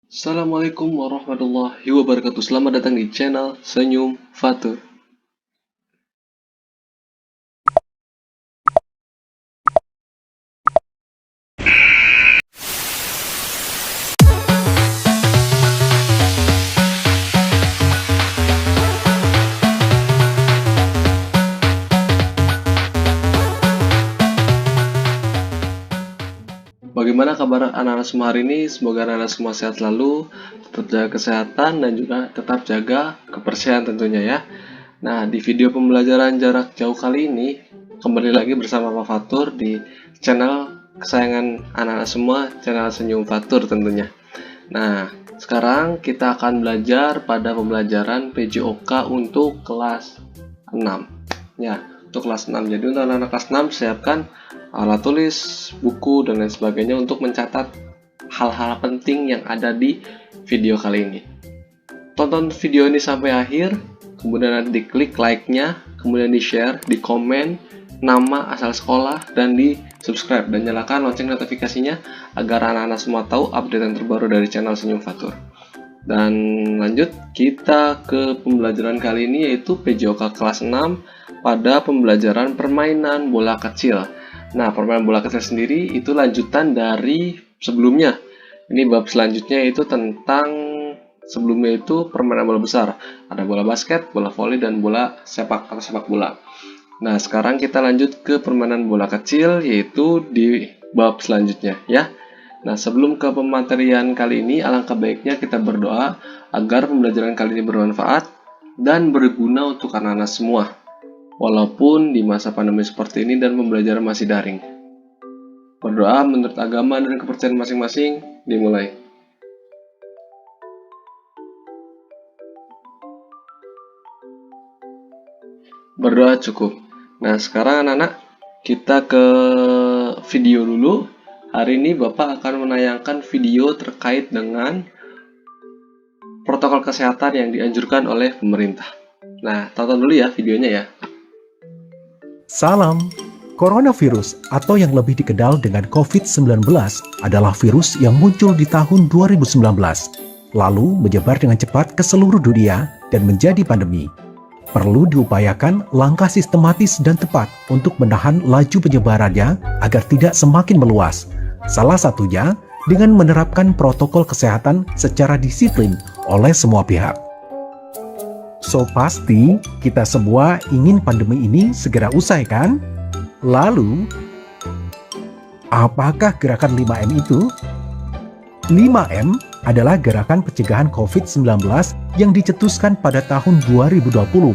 Assalamualaikum warahmatullahi wabarakatuh. Selamat datang di channel Senyum Fatur. Bagaimana kabar anak-anak semua hari ini? Semoga anak-anak semua sehat selalu, tetap jaga kesehatan dan juga tetap jaga kebersihan tentunya ya. Nah, di video pembelajaran jarak jauh kali ini, kembali lagi bersama Pak Fatur di channel kesayangan anak-anak semua, channel Senyum Fatur tentunya. Nah, sekarang kita akan belajar pada pembelajaran PJOK untuk kelas 6. Ya, untuk kelas 6. Jadi untuk anak-anak kelas 6 siapkan alat tulis, buku, dan lain sebagainya untuk mencatat hal-hal penting yang ada di video kali ini. Tonton video ini sampai akhir, kemudian nanti diklik like-nya, kemudian di-share, di-komen, nama, asal sekolah, dan di-subscribe, dan nyalakan lonceng notifikasinya agar anak-anak semua tahu update yang terbaru dari channel Senyum Fatur. Dan lanjut, kita ke pembelajaran kali ini yaitu PJOK kelas 6 pada pembelajaran permainan bola kecil. Nah, permainan bola kecil sendiri itu lanjutan dari sebelumnya. Ini bab selanjutnya itu tentang sebelumnya itu permainan bola besar. Ada bola basket, bola voli, dan bola sepak atau sepak bola. Nah, sekarang kita lanjut ke permainan bola kecil yaitu di bab selanjutnya ya. Nah, sebelum ke pematerian kali ini, alangkah baiknya kita berdoa agar pembelajaran kali ini bermanfaat dan berguna untuk anak-anak semua. Walaupun di masa pandemi seperti ini dan pembelajaran masih daring. Berdoa menurut agama dan kepercayaan masing-masing, dimulai. Berdoa cukup. Nah, sekarang anak-anak, kita ke video dulu. Hari ini Bapak akan menayangkan video terkait dengan protokol kesehatan yang dianjurkan oleh pemerintah. Nah, tonton dulu ya videonya ya. Salam. Coronavirus atau yang lebih dikenal dengan COVID-19 adalah virus yang muncul di tahun 2019, lalu menyebar dengan cepat ke seluruh dunia dan menjadi pandemi. Perlu diupayakan langkah sistematis dan tepat untuk menahan laju penyebarannya agar tidak semakin meluas. Salah satunya dengan menerapkan protokol kesehatan secara disiplin oleh semua pihak. So pasti kita semua ingin pandemi ini segera usai kan? Lalu, apakah gerakan 5M itu? 5M adalah gerakan pencegahan COVID-19 yang dicetuskan pada tahun 2020.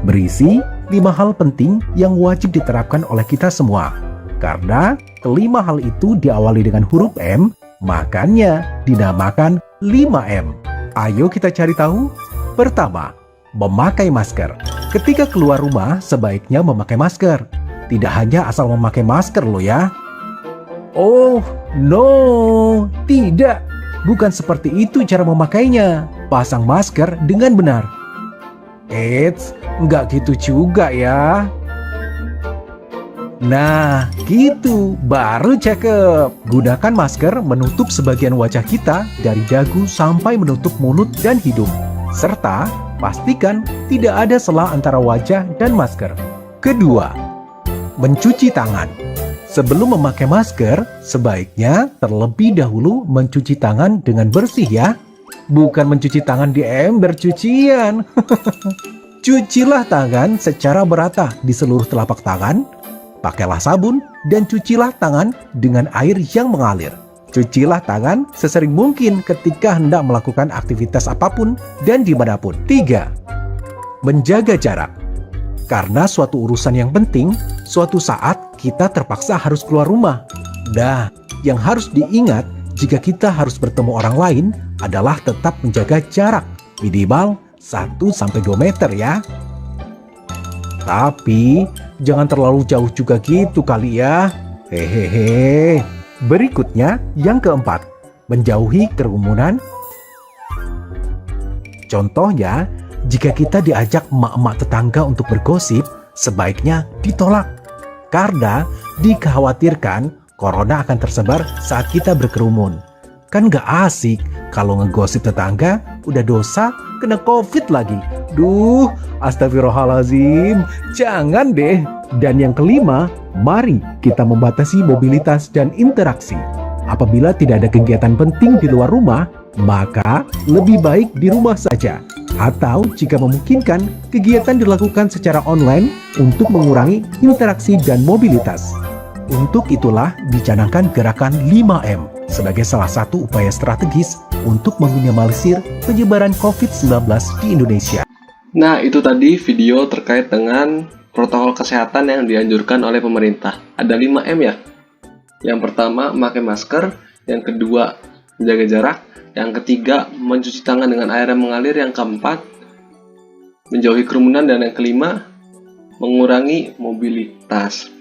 Berisi 5 hal penting yang wajib diterapkan oleh kita semua. Karena kelima hal itu diawali dengan huruf M, makanya dinamakan 5M. Ayo kita cari tahu. Pertama, memakai masker. Ketika keluar rumah, sebaiknya memakai masker. Tidak hanya asal memakai masker loh ya. Oh, no, tidak. Bukan seperti itu cara memakainya. Pasang masker dengan benar. Eits, nggak gitu juga ya. Nah, gitu, baru cakep. Gunakan masker menutup sebagian wajah kita dari dagu sampai menutup mulut dan hidung. Serta pastikan tidak ada sela antara wajah dan masker. Kedua, mencuci tangan. Sebelum memakai masker, sebaiknya terlebih dahulu mencuci tangan dengan bersih ya. Bukan mencuci tangan di ember cucian. Cucilah tangan secara merata di seluruh telapak tangan. Pakailah sabun dan cucilah tangan dengan air yang mengalir. Cucilah tangan sesering mungkin ketika hendak melakukan aktivitas apapun dan dimanapun. 3. Menjaga jarak. Karena suatu urusan yang penting, suatu saat kita terpaksa harus keluar rumah. Nah, yang harus diingat jika kita harus bertemu orang lain adalah tetap menjaga jarak. Minimal 1-2 meter ya. Tapi, jangan terlalu jauh juga gitu kali ya. Hehehe. Berikutnya, yang keempat, menjauhi kerumunan. Contohnya, jika kita diajak emak-emak tetangga untuk bergosip, sebaiknya ditolak. Karena dikhawatirkan corona akan tersebar saat kita berkerumun. Kan gak asik Kalau ngegosip tetangga, udah dosa, kena COVID lagi. Duh, astagfirullahaladzim, jangan deh. Dan yang kelima, mari kita membatasi mobilitas dan interaksi. Apabila tidak ada kegiatan penting di luar rumah, maka lebih baik di rumah saja. Atau jika memungkinkan, kegiatan dilakukan secara online untuk mengurangi interaksi dan mobilitas. Untuk itulah dicanangkan gerakan 5M sebagai salah satu upaya strategis untuk meminimalisir penyebaran COVID-19 di Indonesia. Nah, itu tadi video terkait dengan protokol kesehatan yang dianjurkan oleh pemerintah. Ada 5M ya. Yang pertama, memakai masker. Yang kedua, menjaga jarak. Yang ketiga, mencuci tangan dengan air yang mengalir. Yang keempat, menjauhi kerumunan. Dan yang kelima, mengurangi mobilitas.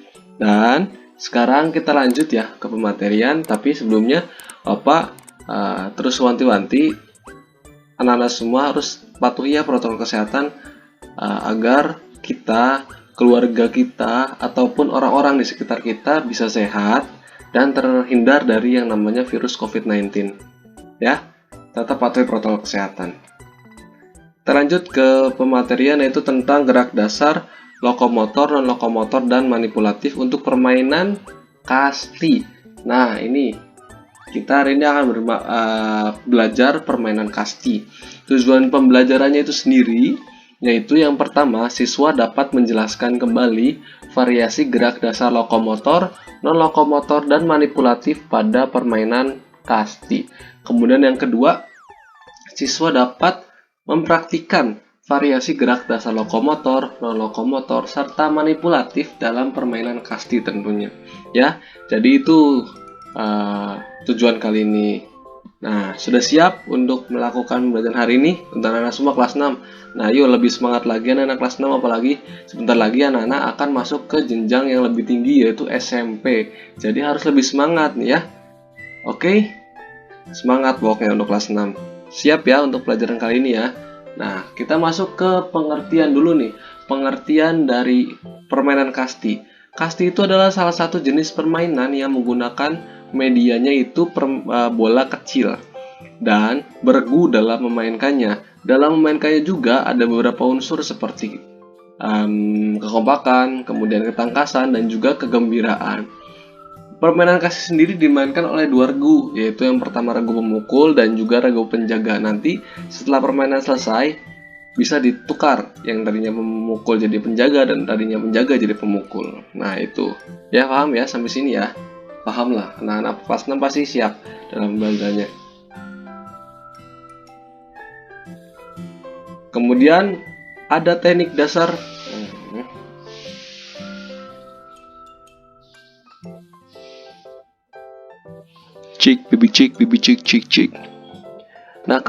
Dan sekarang kita lanjut ya ke pematerian. Tapi sebelumnya, Bapak terus wanti-wanti anak-anak semua harus patuhi ya protokol kesehatan agar kita, keluarga kita, ataupun orang-orang di sekitar kita bisa sehat dan terhindar dari yang namanya virus COVID-19. Ya, tetap patuhi protokol kesehatan. Kita lanjut ke pematerian, yaitu tentang gerak dasar, lokomotor, non-lokomotor, dan manipulatif untuk permainan kasti. Nah, ini kita hari ini akan belajar permainan kasti. Tujuan pembelajarannya itu sendiri, yaitu yang pertama, siswa dapat menjelaskan kembali variasi gerak dasar lokomotor, non-lokomotor, dan manipulatif pada permainan kasti. Kemudian yang kedua, siswa dapat mempraktikkan variasi gerak dasar lokomotor, non-lokomotor, serta manipulatif dalam permainan kasti tentunya. Ya, jadi itu tujuan kali ini. Nah, sudah siap untuk melakukan pembelajaran hari ini untuk anak-anak semua kelas 6. Nah, yuk lebih semangat lagi anak-anak kelas 6, apalagi sebentar lagi anak-anak akan masuk ke jenjang yang lebih tinggi, yaitu SMP. Jadi harus lebih semangat nih ya. Oke? Semangat pokoknya untuk kelas 6. Siap ya untuk pelajaran kali ini ya. Nah, kita masuk ke pengertian dulu nih. Pengertian dari permainan kasti. Kasti itu adalah salah satu jenis permainan yang menggunakan medianya itu bola kecil dan beregu dalam memainkannya. Dalam memainkannya juga ada beberapa unsur seperti kekompakan, kemudian ketangkasan, dan juga kegembiraan. Permainan kasti sendiri dimainkan oleh dua regu, yaitu yang pertama regu pemukul dan juga regu penjaga. Nanti setelah permainan selesai bisa ditukar, yang tadinya memukul jadi penjaga dan tadinya penjaga jadi pemukul. Nah itu ya, paham ya sampai sini ya. Paham lah, anak-anak kelas 6 pasti siap dalam pembelajarannya. Kemudian ada teknik dasar. Cik, bibi cik. Nah,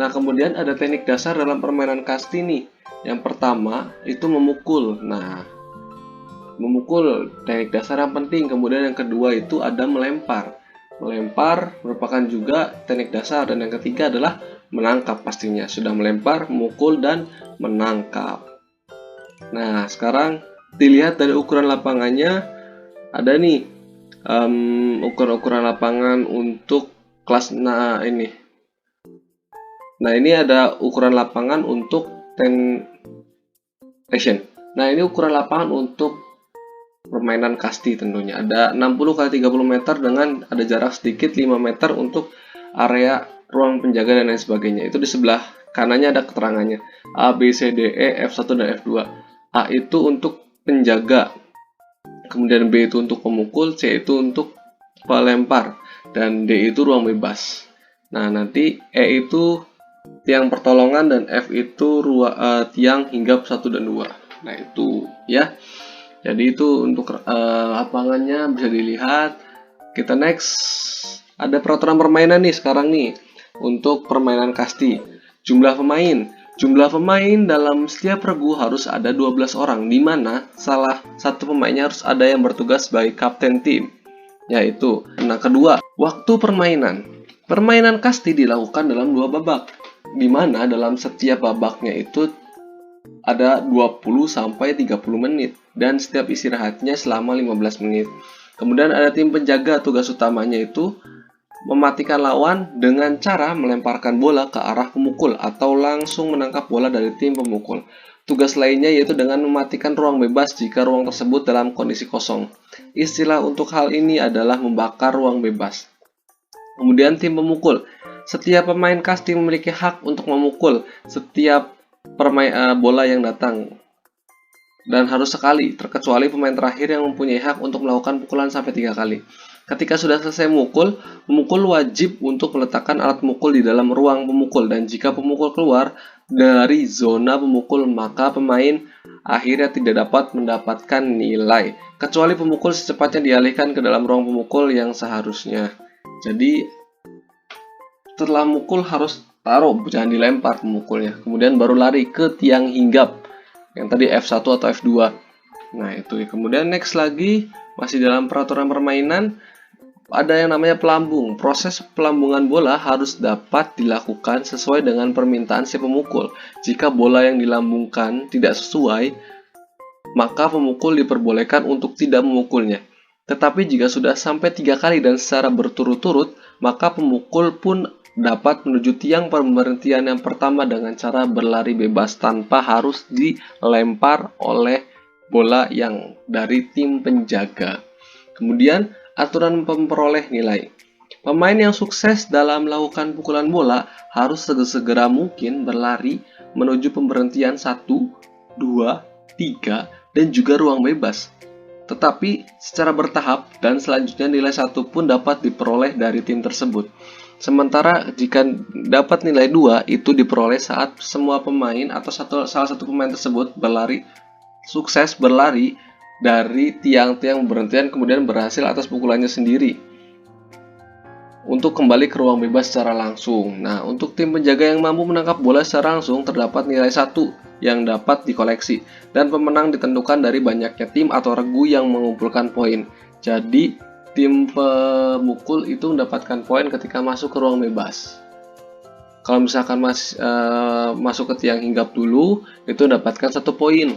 kemudian ada teknik dasar dalam permainan kasti nih. Yang pertama itu memukul. Nah, memukul teknik dasar yang penting. Kemudian yang kedua itu ada melempar. Melempar merupakan juga teknik dasar. Dan yang ketiga adalah menangkap pastinya. Sudah melempar, memukul, dan menangkap. Nah, sekarang dilihat dari ukuran lapangannya. Ada nih ukuran-ukuran lapangan untuk kelas ini. Nah, ini ada ukuran lapangan untuk Nah, ini ukuran lapangan untuk permainan kasti tentunya. Ada 60 x 30 meter dengan ada jarak sedikit 5 meter untuk area ruang penjaga dan lain sebagainya. Itu di sebelah kanannya ada keterangannya. A, B, C, D, E, F1 dan F2. A itu untuk penjaga. Kemudian B itu untuk pemukul, C itu untuk pelempar, dan D itu ruang bebas. Nah, nanti E itu tiang pertolongan dan F itu tiang hinggap 1 dan 2. Nah, itu ya. Jadi itu untuk lapangannya bisa dilihat. Kita next. Ada peraturan permainan nih sekarang nih. Untuk permainan kasti. Jumlah pemain. Jumlah pemain dalam setiap regu harus ada 12 orang, di mana salah satu pemainnya harus ada yang bertugas sebagai kapten tim, yaitu. Nah, kedua, waktu permainan. Permainan kasti dilakukan dalam 2 babak, di mana dalam setiap babaknya itu ada 20 sampai 30 menit dan setiap istirahatnya selama 15 menit. Kemudian ada tim penjaga, tugas utamanya itu mematikan lawan dengan cara melemparkan bola ke arah pemukul atau langsung menangkap bola dari tim pemukul. Tugas lainnya yaitu dengan mematikan ruang bebas jika ruang tersebut dalam kondisi kosong. Istilah untuk hal ini adalah membakar ruang bebas. Kemudian tim pemukul. Setiap pemain kasti memiliki hak untuk memukul setiap bola yang datang, dan harus sekali, terkecuali pemain terakhir yang mempunyai hak untuk melakukan pukulan sampai 3 kali. Ketika sudah selesai memukul, pemukul wajib untuk meletakkan alat pemukul di dalam ruang pemukul, dan jika pemukul keluar dari zona pemukul, maka pemain akhirnya tidak dapat mendapatkan nilai, kecuali pemukul secepatnya dialihkan ke dalam ruang pemukul yang seharusnya. Jadi setelah mukul harus taruh, jangan dilempar pemukulnya. Kemudian baru lari ke tiang hinggap yang tadi F1 atau F2. Nah itu ya. Kemudian next lagi, masih dalam peraturan permainan, ada yang namanya pelambung. Proses pelambungan bola harus dapat dilakukan sesuai dengan permintaan si pemukul. Jika bola yang dilambungkan tidak sesuai, maka pemukul diperbolehkan untuk tidak memukulnya. Tetapi jika sudah sampai 3 kali dan secara berturut-turut, maka pemukul pun dapat menuju tiang pemberhentian yang pertama dengan cara berlari bebas tanpa harus dilempar oleh bola yang dari tim penjaga. Kemudian aturan memperoleh nilai. Pemain yang sukses dalam melakukan pukulan bola harus segera mungkin berlari menuju pemberhentian 1, 2, 3, dan juga ruang bebas. Tetapi secara bertahap, dan selanjutnya nilai 1 pun dapat diperoleh dari tim tersebut. Sementara jika dapat nilai 2 itu diperoleh saat semua pemain atau salah satu pemain tersebut sukses berlari dari tiang-tiang pemberhentian kemudian berhasil atas pukulannya sendiri untuk kembali ke ruang bebas secara langsung. Nah, untuk tim penjaga yang mampu menangkap bola secara langsung terdapat nilai 1 yang dapat dikoleksi, dan pemenang ditentukan dari banyaknya tim atau regu yang mengumpulkan poin. Jadi tim pemukul itu mendapatkan poin ketika masuk ke ruang bebas. Kalau misalkan masuk ke tiang hinggap dulu, itu mendapatkan 1 poin.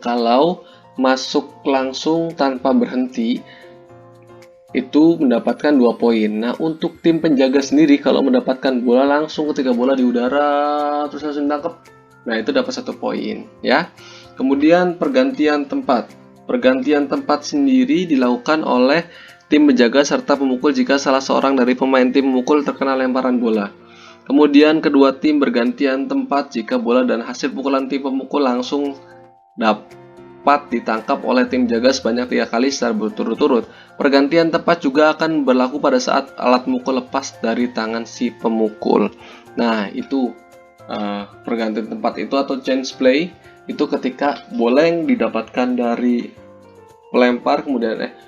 Kalau masuk langsung tanpa berhenti, itu mendapatkan 2 poin. Nah, untuk tim penjaga sendiri, kalau mendapatkan bola langsung ketika bola di udara terus langsung ditangkap, nah itu dapat 1 poin ya. Kemudian pergantian tempat. Pergantian tempat sendiri dilakukan oleh tim penjaga serta pemukul jika salah seorang dari pemain tim pemukul terkena lemparan bola. Kemudian kedua tim bergantian tempat jika bola dan hasil pukulan tim pemukul langsung dapat ditangkap oleh tim jaga sebanyak 3 kali secara berturut-turut. Pergantian tempat juga akan berlaku pada saat alat mukul lepas dari tangan si pemukul. Nah itu pergantian tempat itu atau change play itu ketika bola yang didapatkan dari pelempar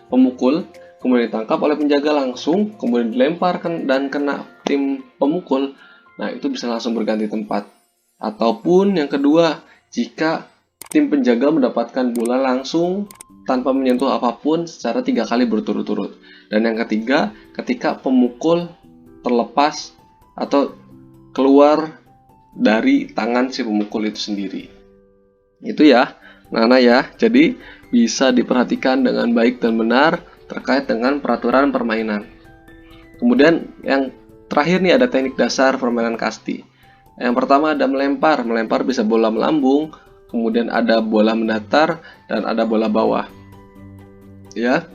pemukul kemudian ditangkap oleh penjaga langsung, kemudian dilempar dan kena tim pemukul. Nah itu bisa langsung berganti tempat. Ataupun yang kedua, jika tim penjaga mendapatkan bola langsung tanpa menyentuh apapun secara 3 kali berturut-turut. Dan yang ketiga, ketika pemukul terlepas atau keluar dari tangan si pemukul itu sendiri. Itu ya, Nana ya. Jadi bisa diperhatikan dengan baik dan benar terkait dengan peraturan permainan. Kemudian yang terakhir nih ada teknik dasar permainan kasti. Yang pertama ada melempar. Melempar bisa bola melambung, kemudian ada bola mendatar, dan ada bola bawah. Ya,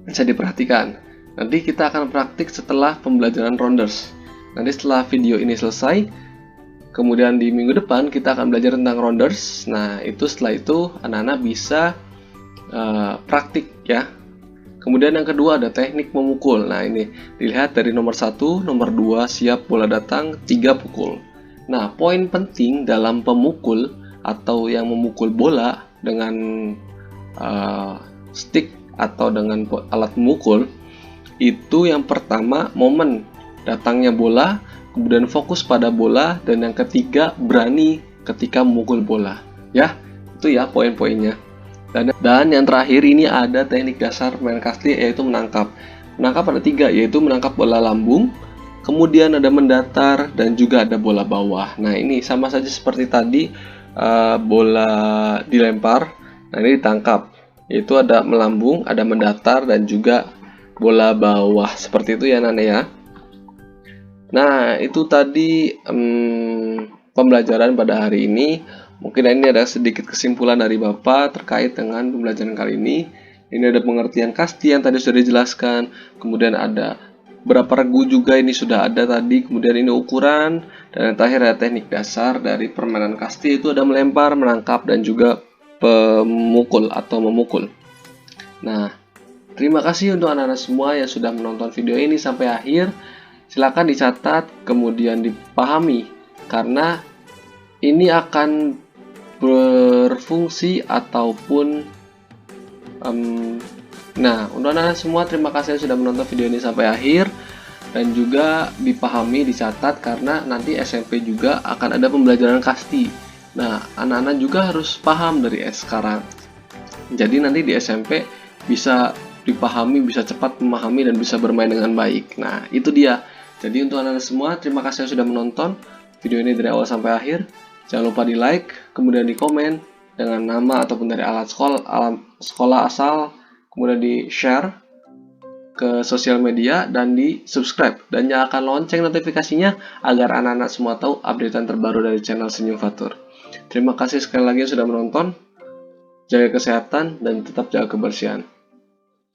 bisa diperhatikan. Nanti kita akan praktik setelah pembelajaran rounders. Nanti setelah video ini selesai, kemudian di minggu depan kita akan belajar tentang rounders. Nah, setelah itu anak-anak bisa praktik ya. Kemudian yang kedua ada teknik memukul. Nah, ini dilihat dari nomor 1, nomor 2 siap bola datang, 3 pukul. Nah, poin penting dalam pemukul atau yang memukul bola dengan stick atau dengan alat memukul itu yang pertama momen datangnya bola, kemudian fokus pada bola, dan yang ketiga berani ketika memukul bola. Ya, itu ya poin-poinnya. Dan yang terakhir ini ada teknik dasar main kasti yaitu menangkap. Menangkap ada 3, yaitu menangkap bola lambung, kemudian ada mendatar, dan juga ada bola bawah. Nah ini sama saja seperti tadi bola dilempar, nah ini ditangkap. Yaitu ada melambung, ada mendatar, dan juga bola bawah. Seperti itu ya Nana ya. Nah, itu tadi pembelajaran pada hari ini. Mungkin ini ada sedikit kesimpulan dari Bapak terkait dengan pembelajaran kali ini. Ini ada pengertian kasti yang tadi sudah dijelaskan. Kemudian ada berapa regu juga ini sudah ada tadi. Kemudian ini ukuran. Dan yang terakhir ada teknik dasar dari permainan kasti, itu ada melempar, menangkap, dan juga pemukul atau memukul. Nah, terima kasih untuk anak-anak semua yang sudah menonton video ini sampai akhir. Silakan dicatat, kemudian dipahami, karena ini akan berfungsi ataupun nah, untuk anak-anak semua, terima kasih yang sudah menonton video ini sampai akhir, dan juga dipahami, dicatat, karena nanti SMP juga akan ada pembelajaran kasti. Nah, anak-anak juga harus paham dari sekarang. Jadi nanti di SMP bisa dipahami, bisa cepat memahami, dan bisa bermain dengan baik. Nah, itu dia. Jadi untuk anak-anak semua, terima kasih yang sudah menonton video ini dari awal sampai akhir. Jangan lupa di like, kemudian di komen dengan nama ataupun dari alat sekolah asal, kemudian di share ke sosial media, dan di subscribe, dan nyalakan lonceng notifikasinya agar anak-anak semua tahu updatean terbaru dari channel Senyum Fatur. Terima kasih sekali lagi yang sudah menonton. Jaga kesehatan dan tetap jaga kebersihan.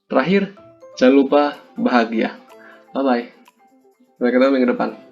Terakhir, jangan lupa bahagia. Bye-bye. Sampai ketemu minggu depan.